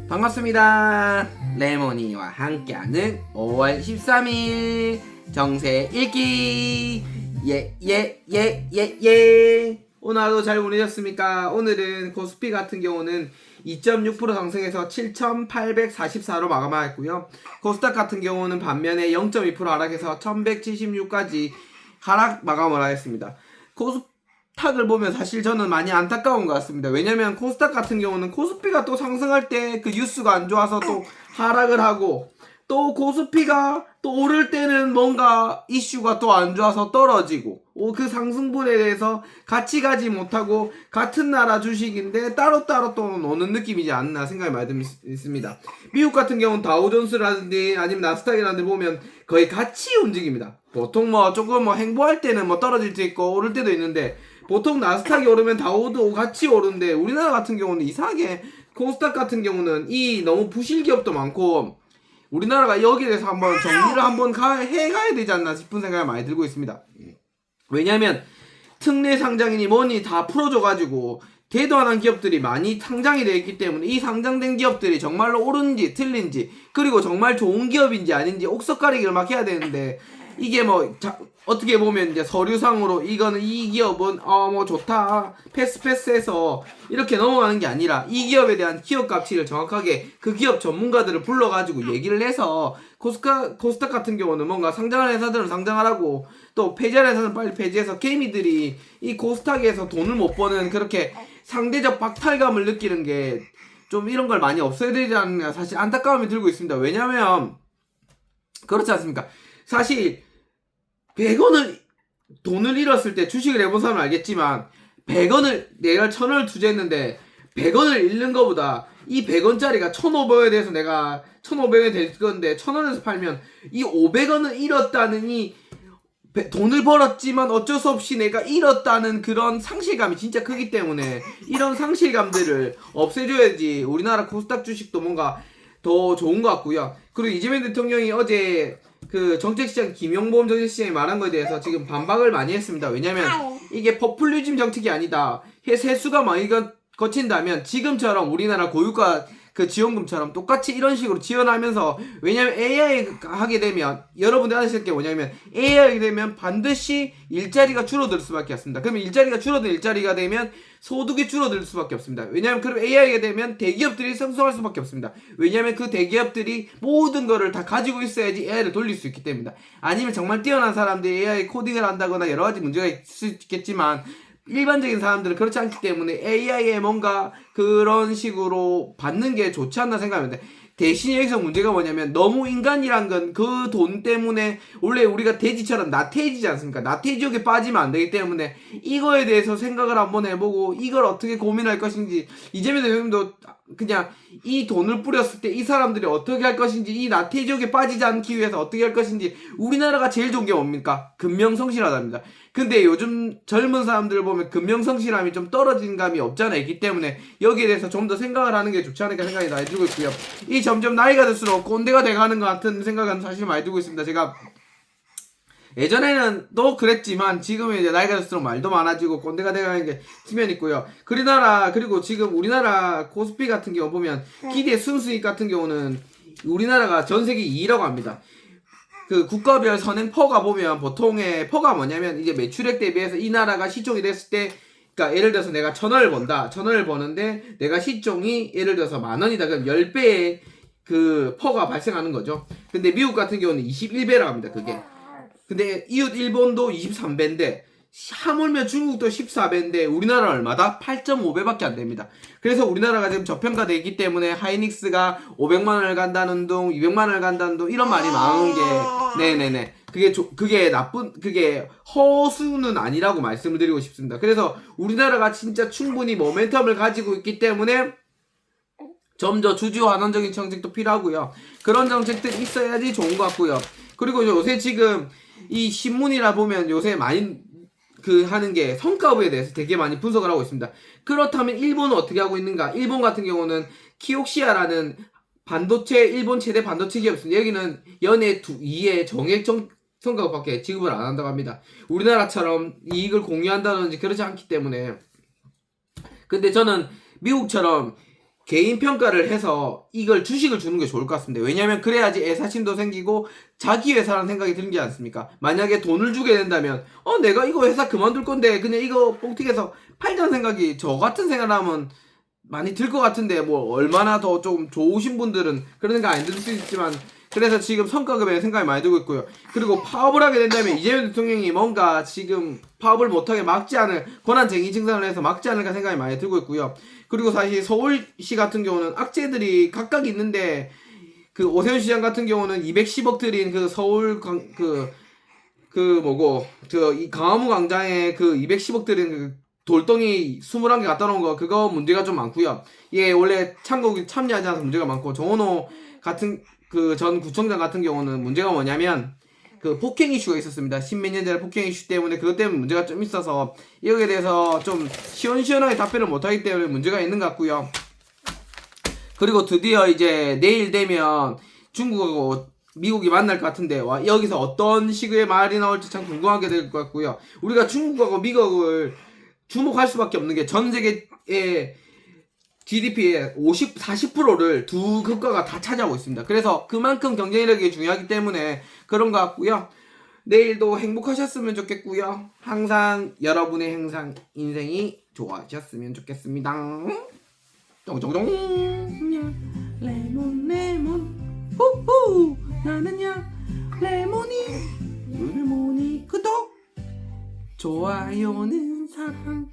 반갑습니다. 레모니와 함께하는 5월 13일 정세 읽기 오늘 하루 잘 보내셨습니까? 오늘은 코스피 같은 경우는 2.6% 상승해서 7,844로 마감하였고요. 코스닥 같은 경우는 반면에 0.2% 하락해서 1,176까지 하락 마감을 하였습니다. 코스닥을 보면 사실 저는 많이 안타까운 것 같습니다. 왜냐면 코스닥 같은 경우는 코스피가 또 상승할 때 그 뉴스가 안 좋아서 또 하락을 하고, 또 코스피가 또 오를 때는 뭔가 이슈가 또 안 좋아서 떨어지고, 그 상승분에 대해서 같이 가지 못하고 같은 나라 주식인데 따로따로 또 노는 느낌이지 않나 생각이 많이 듭니다. 미국 같은 경우는 다우존스라든지 아니면 나스닥이라든지 보면 거의 같이 움직입니다. 보통 조금 행보할 때는 떨어질 때 있고 오를 때도 있는데, 보통 나스닥이 오르면 다우도 같이 오르는데, 우리나라 같은 경우는 이상하게 코스닥 같은 경우는 이 너무 부실 기업도 많고, 우리나라가 여기에 대해서 한번 정리를 한번 해가야 되지 않나 싶은 생각이 많이 들고 있습니다. 왜냐면 특례 상장이니 뭐니 다 풀어줘가지고 되도 않은 기업들이 많이 상장이 되어 있기 때문에, 이 상장된 기업들이 정말로 옳은지 틀린지, 그리고 정말 좋은 기업인지 아닌지 옥석 가리기를 막 해야 되는데, 이게 어떻게 보면 이제 서류상으로 이거는 이 기업은 좋다 패스해서 이렇게 넘어가는 게 아니라, 이 기업에 대한 기업 가치를 정확하게 그 기업 전문가들을 불러가지고 얘기를 해서, 코스닥 같은 경우는 뭔가 상장하는 회사들은 상장하라고, 또 폐지하는 회사는 빨리 폐지해서 개미들이 이 코스닥에서 돈을 못 버는 그렇게 상대적 박탈감을 느끼는 게 좀 이런 걸 많이 없애야 되지 않나 사실 안타까움이 들고 있습니다. 왜냐면 그렇지 않습니까? 사실 100원을 돈을 잃었을 때, 주식을 해본 사람은 알겠지만 100원을 내가 1000원을 투자했는데 100원을 잃는 것보다 이 100원짜리가 1500원에 대해서 내가 1500원이 될 건데 1000원에서 팔면 이 500원을 잃었다는, 이 돈을 벌었지만 어쩔 수 없이 내가 잃었다는 그런 상실감이 진짜 크기 때문에, 이런 상실감들을 없애줘야지 우리나라 코스닥 주식도 뭔가 더 좋은 것 같고요. 그리고 이재명 대통령이 어제 그 정책시장, 김용범 정책시장이 말한 거에 대해서 지금 반박을 많이 했습니다. 왜냐면 이게 포퓰리즘 정책이 아니다, 세수가 많이 거친다면 지금처럼 우리나라 고유가 그 지원금처럼 똑같이 이런 식으로 지원하면서, 왜냐면 AI 하게 되면 여러분들 아실 게 뭐냐면, AI 하게 되면 반드시 일자리가 줄어들 수밖에 없습니다. 그러면 일자리가 줄어든 일자리가 되면 소득이 줄어들 수밖에 없습니다. 왜냐면 그럼 AI가 되면 대기업들이 성장할 수밖에 없습니다. 왜냐면 그 대기업들이 모든 거를 다 가지고 있어야지 AI를 돌릴 수 있기 때문입니다. 아니면 정말 뛰어난 사람들이 AI 코딩을 한다거나 여러 가지 문제가 있을 수 있겠지만, 일반적인 사람들은 그렇지 않기 때문에 AI에 뭔가 그런 식으로 받는 게 좋지 않나 생각하는데, 대신 여기서 문제가 뭐냐면, 너무 인간이란 건 그 돈 때문에 원래 우리가 돼지처럼 나태해지지 않습니까? 나태해지게 빠지면 안 되기 때문에 이거에 대해서 생각을 한번 해보고 이걸 어떻게 고민할 것인지, 이재명 대통령도 그냥 이 돈을 뿌렸을 때 이 사람들이 어떻게 할 것인지, 이 나태해지게 빠지지 않기 위해서 어떻게 할 것인지, 우리나라가 제일 좋은 게 뭡니까? 근명성실하답니다. 근데 요즘 젊은 사람들을 보면 근명성실함이 좀 떨어진 감이 없잖아 있기 때문에, 여기에 대해서 좀 더 생각을 하는 게 좋지 않을까 생각이 많이 들고 있고요. 이 점점 나이가 들수록 꼰대가 돼가는 것 같은 생각은 사실 많이 들고 있습니다. 제가 예전에는 또 그랬지만 지금은 이제 나이가 들수록 말도 많아지고 꼰대가 돼가는 게 측면이 있고요. 그리고 지금 우리나라 코스피 같은 경우 보면 기대 순수익 같은 경우는 우리나라가 전 세계 2위라고 합니다. 그 국가별 선행 퍼가 보면, 보통의 퍼가 뭐냐면, 이제 매출액 대비해서 이 나라가 시총이 됐을 때, 그러니까 예를 들어서 내가 1000원을 번다. 1000원을 버는데 내가 시총이 예를 들어서 10,000원이다. 그럼 10배의 그 퍼가 발생하는 거죠. 근데 미국 같은 경우는 21배라고 합니다. 그게. 근데 이웃 일본도 23배인데, 하물며 중국도 14배인데 우리나라는 얼마다? 8.5배밖에 안 됩니다. 그래서 우리나라가 지금 저평가되기 때문에 하이닉스가 500만 원을 간다는 둥, 200만 원을 간다는 둥, 이런 말이 나오는 게, 네네네, 그게 허수는 아니라고 말씀을 드리고 싶습니다. 그래서 우리나라가 진짜 충분히 모멘텀을 가지고 있기 때문에 좀 더 주주 환원적인 정책도 필요하고요. 그런 정책들이 있어야지 좋은 것 같고요. 그리고 요새 지금 이 신문이라 보면 요새 많이 하는 게 성과급에 대해서 되게 많이 분석을 하고 있습니다. 그렇다면 일본은 어떻게 하고 있는가? 일본 같은 경우는 키옥시아라는 일본 최대 반도체 기업이 있습니다. 여기는 연에 2회 정액 성과급밖에 지급을 안 한다고 합니다. 우리나라처럼 이익을 공유한다든지 그러지 않기 때문에. 근데 저는 미국처럼 개인 평가를 해서 이걸 주식을 주는 게 좋을 것 같습니다. 왜냐하면 그래야지 애사심도 생기고 자기 회사라는 생각이 들지 않습니까? 만약에 돈을 주게 된다면 내가 이거 회사 그만둘 건데 그냥 이거 뽕튀겨서 팔자는 생각이 저 같은 생각하면 많이 들 것 같은데 뭐 얼마나 더 좀 좋으신 분들은 그런 생각 안 들 수 있지만 그래서 지금 성과급에 생각이 많이 들고 있고요. 그리고 파업을 하게 된다면 이재명 대통령이 뭔가 지금 파업을 못하게 막지 않을 권한쟁의 증상을 해서 막지 않을까 생각이 많이 들고 있고요. 그리고 사실 서울시 같은 경우는 악재들이 각각 있는데 그 오세훈 시장 같은 경우는 210억 들인 그 서울 이 강화문 광장에 그 210억 들인 그 돌덩이 21개 갖다 놓은 거 그거 문제가 좀 많고요. 이게 원래 참고기 참여하지 않아서 문제가 많고 정원호 같은 그 전 구청장 같은 경우는 문제가 뭐냐면 그 폭행 이슈가 있었습니다. 십몇 년 전에 폭행 이슈 때문에 그것 때문에 문제가 좀 있어서 여기에 대해서 좀 시원시원하게 답변을 못하기 때문에 문제가 있는 것 같고요. 그리고 드디어 이제 내일 되면 중국하고 미국이 만날 것 같은데 여기서 어떤 식의 말이 나올지 참 궁금하게 될 것 같고요. 우리가 중국하고 미국을 주목할 수밖에 없는 게 전 세계의 GDP의 40%를 두 국가가 다 차지하고 있습니다. 그래서 그만큼 경쟁력이 중요하기 때문에 그런 것 같고요. 내일도 행복하셨으면 좋겠고요. 항상 여러분의 인생이 좋아하셨으면 좋겠습니다. 쫑쫑쫑 레몬 후후 나는야 레몬이 구독 좋아요는 사랑